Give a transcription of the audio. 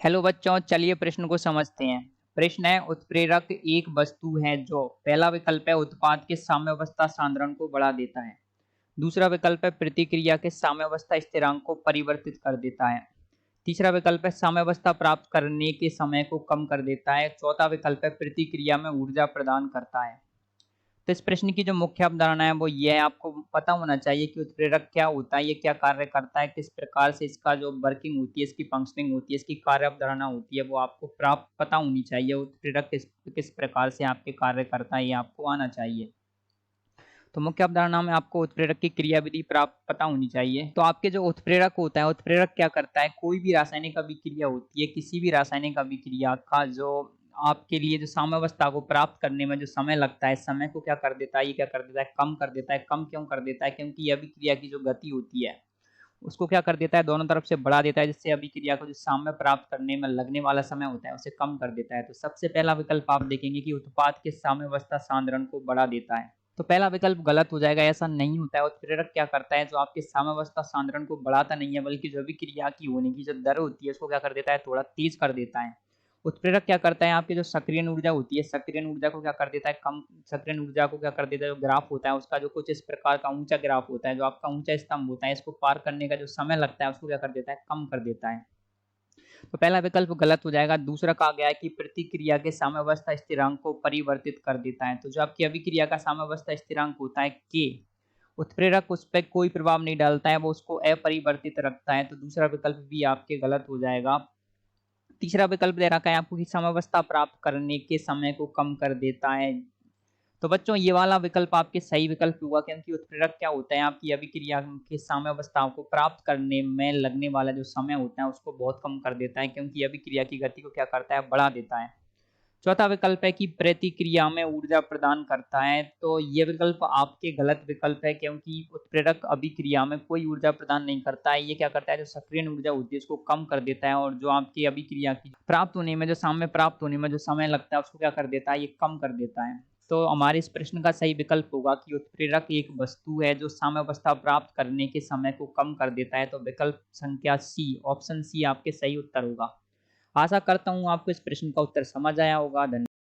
Hello बच्चों, चलिए प्रश्न को समझते हैं। प्रश्न है, उत्प्रेरक एक वस्तु है जो पहला विकल्प है उत्पाद के साम्यावस्था सांद्रण को बढ़ा देता है। दूसरा विकल्प है प्रतिक्रिया के साम्यावस्था स्थिरांक को परिवर्तित कर देता है। तीसरा विकल्प है साम्यावस्था प्राप्त करने के समय को कम कर देता है। चौथा विकल्प है प्रतिक्रिया में ऊर्जा प्रदान करता है। तो इस प्रश्न की जो मुख्य अवधारणा है वो ये है, आपको पता होना चाहिए कि उत्प्रेरक क्या होता है, ये क्या कार्य करता है, किस प्रकार से इसका जो वर्किंग होती है, इसकी फंक्शनिंग होती है, इसकी कार्य अवधारणा होती है, वो आपको प्राप्त पता होनी चाहिए। उत्प्रेरक किस किस प्रकार से आपके कार्य करता है, ये आपको आना चाहिए। तो मुख्य अवधारणा में आपको उत्प्रेरक की क्रियाविधि प्राप्त पता होनी चाहिए। तो आपके जो उत्प्रेरक होता है, उत्प्रेरक क्या करता है, कोई भी रासायनिक अभिक्रिया होती है, किसी भी रासायनिक अभिक्रिया का जो आपके लिए जो साम्यावस्था को प्राप्त करने में जो समय लगता है, समय को क्या कर देता है, ये क्या कर देता है, कम कर देता है। कम क्यों कर देता है? क्योंकि ये अभिक्रिया की जो गति होती है उसको क्या कर देता है, दोनों तरफ से बढ़ा देता है, जिससे अभिक्रिया को जो साम्य प्राप्त करने में लगने वाला समय होता है उसे कम कर देता है। तो सबसे पहला विकल्प आप देखेंगे कि उत्पाद के साम्यावस्था सांद्रण को बढ़ा देता है। तो पहला विकल्प गलत हो जाएगा, ऐसा नहीं होता है। उत्प्रेरक क्या करता है, जो आपके साम्यावस्था सांद्रण को बढ़ाता नहीं है, बल्कि जो अभिक्रिया की होने की जो दर होती है उसको क्या कर देता है, थोड़ा तेज कर देता है। उत्प्रेरक क्या करता है, आपकी जो सक्रियण ऊर्जा होती है, सक्रियण ऊर्जा को क्या कर देता है, कम। सक्रियण ऊर्जा को क्या कर देता है, जो ग्राफ होता है उसका जो कुछ इस प्रकार का ऊंचा ग्राफ होता है, जो आपका ऊंचा स्तंभ होता है, इसको पार करने का जो समय लगता है उसको क्या कर देता है, कम कर देता है। तो पहला विकल्प गलत हो जाएगा। दूसरा कहा गया है कि प्रतिक्रिया के साम्यावस्था स्थिरांक को परिवर्तित कर देता है। तो जो आपकी अभिक्रिया का साम्यावस्था स्थिरांक होता है के, उत्प्रेरक उस पर कोई प्रभाव नहीं डालता है, वो उसको अपरिवर्तित रखता है। तो दूसरा विकल्प भी आपके गलत हो जाएगा। तीसरा विकल्प दे रखा है आपको कि साम्यावस्था प्राप्त करने के समय को कम कर देता है। तो बच्चों ये वाला विकल्प आपके सही विकल्प हुआ, क्योंकि उत्प्रेरक क्या होता है, आपकी अभिक्रिया के साम्यावस्था को प्राप्त करने में लगने वाला जो समय होता है उसको बहुत कम कर देता है, क्योंकि अभिक्रिया की गति को क्या करता है, बढ़ा देता है। चौथा विकल्प है कि प्रतिक्रिया में ऊर्जा प्रदान करता है। तो ये विकल्प आपके गलत विकल्प है, क्योंकि उत्प्रेरक अभिक्रिया में कोई ऊर्जा प्रदान नहीं करता है। ये क्या करता है, जो सक्रियण ऊर्जा होती है उसको कम कर देता है, और जो आपकी अभिक्रिया की प्राप्त होने में जो साम्य प्राप्त होने में जो समय लगता है उसको क्या कर देता है, ये कम कर देता है। तो हमारे इस प्रश्न का सही विकल्प होगा कि उत्प्रेरक एक वस्तु है जो साम्यावस्था प्राप्त करने के समय को कम कर देता है। तो विकल्प संख्या सी, ऑप्शन सी आपके सही उत्तर होगा। आशा करता हूँ आपको इस प्रश्न का उत्तर समझ आया होगा। धन्यवाद।